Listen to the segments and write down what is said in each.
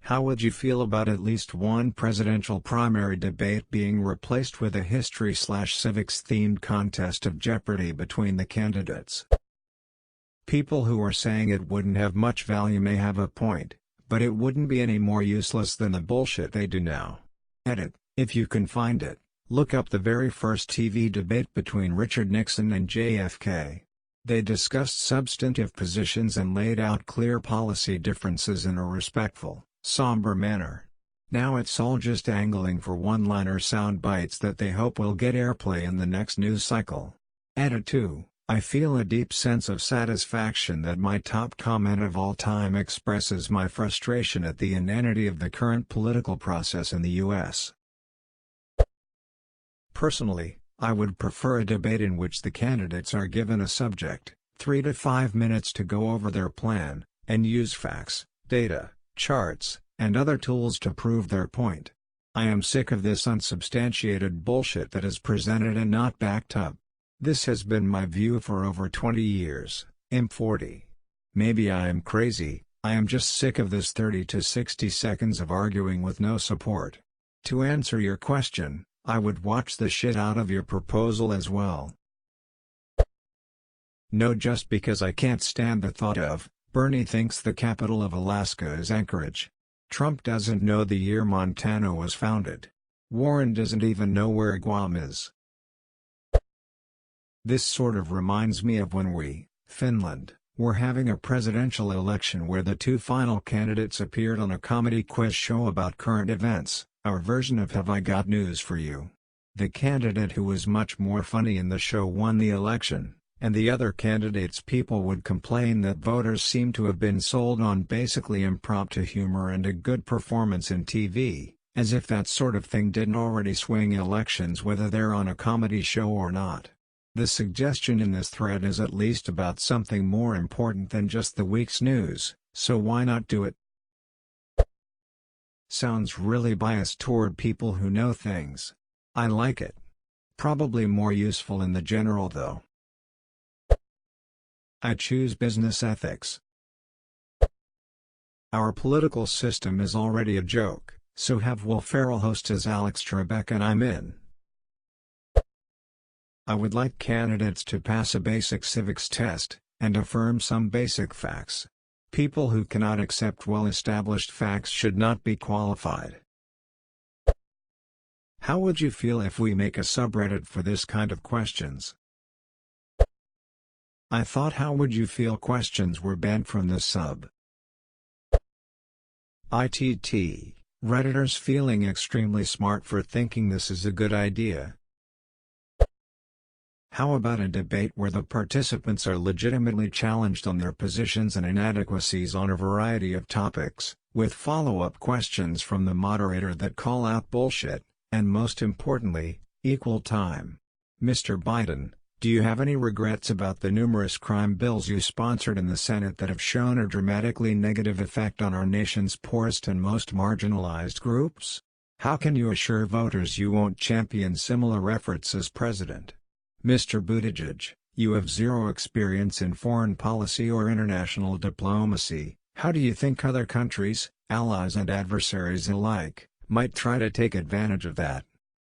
How would you feel about at least one presidential primary debate being replaced with a history/civics-themed contest of Jeopardy between the candidates? People who are saying it wouldn't have much value may have a point, but it wouldn't be any more useless than the bullshit they do now. Edit, if you can find it, look up the very first TV debate between Richard Nixon and JFK. They discussed substantive positions and laid out clear policy differences in a respectful, somber manner. Now it's all just angling for one-liner sound bites that they hope will get airplay in the next news cycle. Edit 2, I feel a deep sense of satisfaction that my top comment of all time expresses my frustration at the inanity of the current political process in the U.S. Personally, I would prefer a debate in which the candidates are given a subject, 3 to 5 minutes to go over their plan, and use facts, data, charts, and other tools to prove their point. I am sick of this unsubstantiated bullshit that is presented and not backed up. This has been my view for over 20 years, I'm 40. Maybe I am crazy, I am just sick of this 30 to 60 seconds of arguing with no support. To answer your question, I would watch the shit out of your proposal as well. No, just because I can't stand the thought of, Bernie thinks the capital of Alaska is Anchorage. Trump doesn't know the year Montana was founded. Warren doesn't even know where Guam is. This sort of reminds me of when we, Finland, were having a presidential election where the two final candidates appeared on a comedy quiz show about current events, our version of Have I Got News for You. The candidate who was much more funny in the show won the election, and the other candidates' people would complain that voters seemed to have been sold on basically impromptu humor and a good performance in TV, as if that sort of thing didn't already swing elections whether they're on a comedy show or not. The suggestion in this thread is at least about something more important than just the week's news, so why not do it? Sounds really biased toward people who know things. I like it. Probably more useful in the general though. I choose business ethics. Our political system is already a joke, so have Will Ferrell host as Alex Trebek and I'm in. I would like candidates to pass a basic civics test, and affirm some basic facts. People who cannot accept well-established facts should not be qualified. How would you feel if we make a subreddit for this kind of questions? I thought how would you feel questions were banned from the sub. ITT, Redditors feeling extremely smart for thinking this is a good idea. How about a debate where the participants are legitimately challenged on their positions and inadequacies on a variety of topics, with follow-up questions from the moderator that call out bullshit, and most importantly, equal time. Mr. Biden, do you have any regrets about the numerous crime bills you sponsored in the Senate that have shown a dramatically negative effect on our nation's poorest and most marginalized groups? How can you assure voters you won't champion similar efforts as president? Mr. Buttigieg, you have zero experience in foreign policy or international diplomacy. How do you think other countries, allies and adversaries alike, might try to take advantage of that?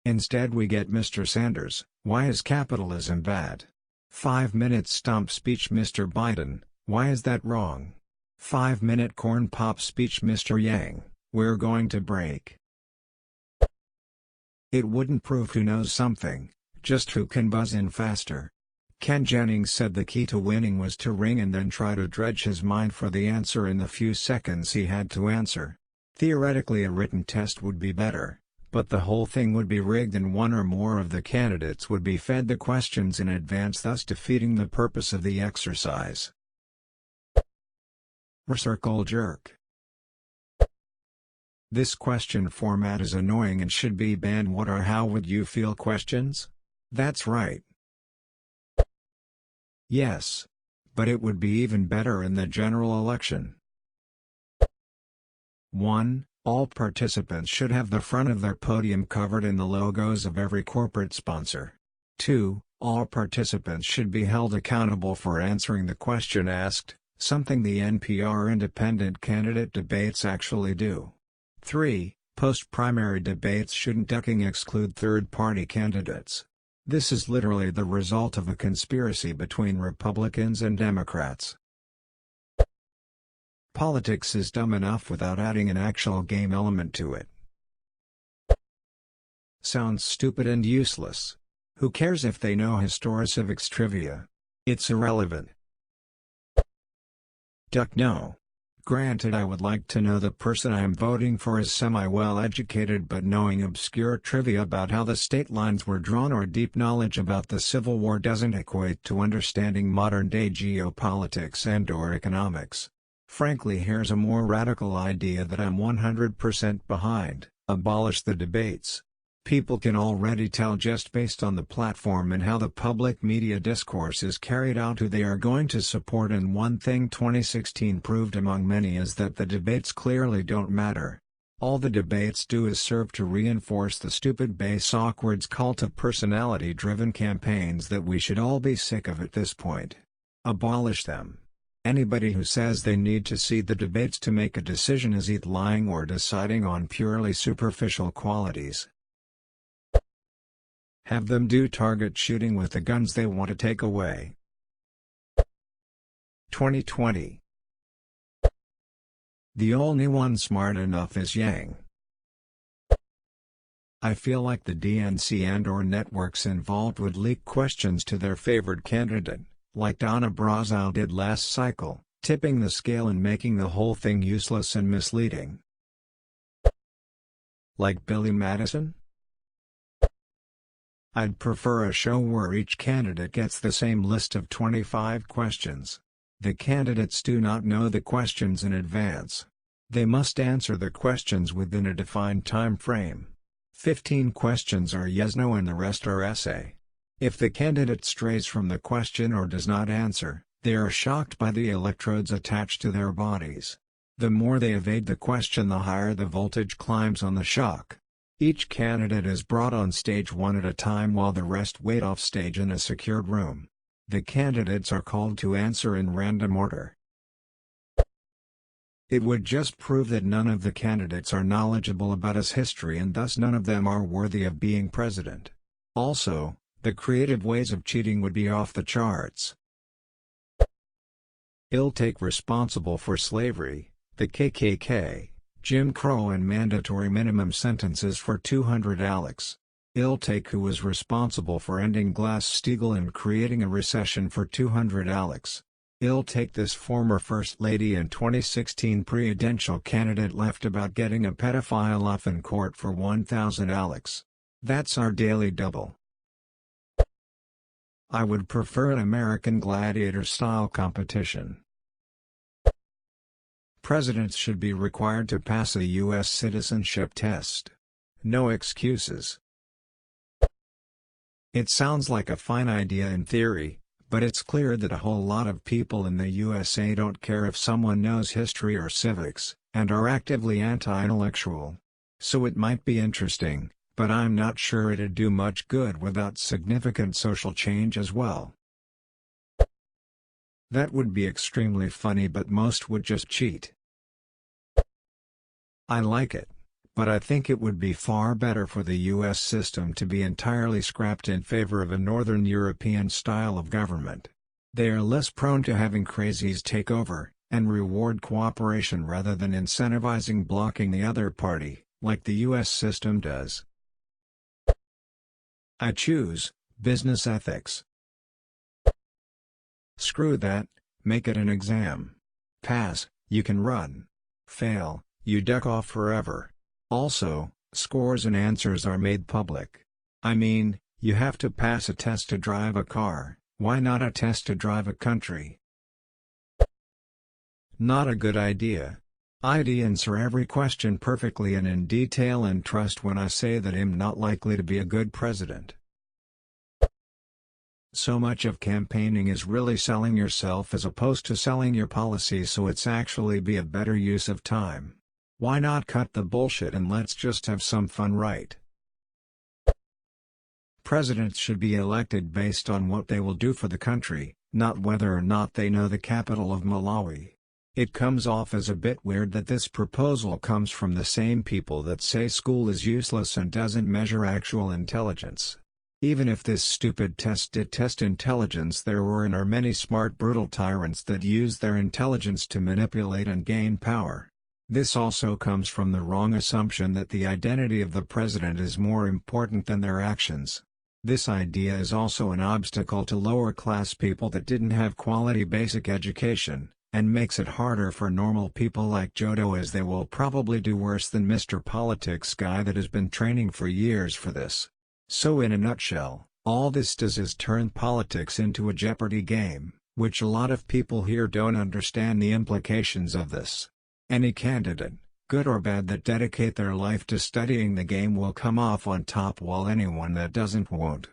Instead we get Mr. Sanders, why is capitalism bad? 5-minute stump speech Mr. Biden, why is that wrong? 5-minute corn pop speech Mr. Yang, we're going to break. It wouldn't prove who knows something, just who can buzz in faster. Ken Jennings said the key to winning was to ring and then try to dredge his mind for the answer in the few seconds he had to answer. Theoretically a written test would be better, but the whole thing would be rigged and one or more of the candidates would be fed the questions in advance, thus defeating the purpose of the exercise. Circle jerk. This question format is annoying and should be banned. What or how would you feel questions? That's right. Yes. But it would be even better in the general election. 1. All participants should have the front of their podium covered in the logos of every corporate sponsor. 2. All participants should be held accountable for answering the question asked, something the NPR independent candidate debates actually do. 3. Post-primary debates shouldn't ducking exclude third-party candidates. This is literally the result of a conspiracy between Republicans and Democrats. Politics is dumb enough without adding an actual game element to it. Sounds stupid and useless. Who cares if they know civics trivia? It's irrelevant. Duck no. Granted, I would like to know the person I am voting for is semi-well educated, but knowing obscure trivia about how the state lines were drawn or deep knowledge about the Civil War doesn't equate to understanding modern-day geopolitics and/or economics. Frankly, here's a more radical idea that I'm 100% behind: abolish the debates. People can already tell just based on the platform and how the public media discourse is carried out who they are going to support, and one thing 2016 proved among many is that the debates clearly don't matter. All the debates do is serve to reinforce the stupid base awkward cult of personality-driven campaigns that we should all be sick of at this point. Abolish them. Anybody who says they need to see the debates to make a decision is either lying or deciding on purely superficial qualities. Have them do target shooting with the guns they want to take away. 2020. The only one smart enough is Yang. I feel like the DNC and/or networks involved would leak questions to their favored candidate, like Donna Brazile did last cycle, tipping the scale and making the whole thing useless and misleading. Like Billy Madison? I'd prefer a show where each candidate gets the same list of 25 questions. The candidates do not know the questions in advance. They must answer the questions within a defined time frame. 15 questions are yes/no and the rest are essay. If the candidate strays from the question or does not answer, they are shocked by the electrodes attached to their bodies. The more they evade the question, the higher the voltage climbs on the shock. Each candidate is brought on stage one at a time while the rest wait off stage in a secured room. The candidates are called to answer in random order. It would just prove that none of the candidates are knowledgeable about US history and thus none of them are worthy of being president. Also, the creative ways of cheating would be off the charts. I'll take responsible for slavery, the KKK, Jim Crow and mandatory minimum sentences for 200 Alex. I'll take who was responsible for ending Glass-Steagall and creating a recession for 200 Alex. I'll take this former First Lady and 2016 presidential candidate left about getting a pedophile off in court for 1,000 Alex. That's our daily double. I would prefer an American Gladiator-style competition. Presidents should be required to pass a U.S. citizenship test. No excuses. It sounds like a fine idea in theory, but it's clear that a whole lot of people in the USA don't care if someone knows history or civics, and are actively anti-intellectual. So it might be interesting, but I'm not sure it'd do much good without significant social change as well. That would be extremely funny, but most would just cheat. I like it, but I think it would be far better for the US system to be entirely scrapped in favor of a Northern European style of government. They are less prone to having crazies take over, and reward cooperation rather than incentivizing blocking the other party, like the US system does. I choose business ethics. Screw that, make it an exam. Pass, you can run. Fail, you duck off forever. Also, scores and answers are made public. I mean, you have to pass a test to drive a car, why not a test to drive a country? Not a good idea. I'd answer every question perfectly and in detail and trust when I say that I'm not likely to be a good president. So much of campaigning is really selling yourself as opposed to selling your policies, so it's actually be a better use of time. Why not cut the bullshit and let's just have some fun, right? Presidents should be elected based on what they will do for the country, not whether or not they know the capital of Malawi. It comes off as a bit weird that this proposal comes from the same people that say school is useless and doesn't measure actual intelligence. Even if this stupid test did test intelligence, there were and are many smart brutal tyrants that use their intelligence to manipulate and gain power. This also comes from the wrong assumption that the identity of the president is more important than their actions. This idea is also an obstacle to lower-class people that didn't have quality basic education, and makes it harder for normal people like Jodo, as they will probably do worse than Mr. Politics guy that has been training for years for this. So in a nutshell, all this does is turn politics into a Jeopardy game, which a lot of people here don't understand the implications of this. Any candidate, good or bad, that dedicate their life to studying the game will come off on top, while anyone that doesn't won't.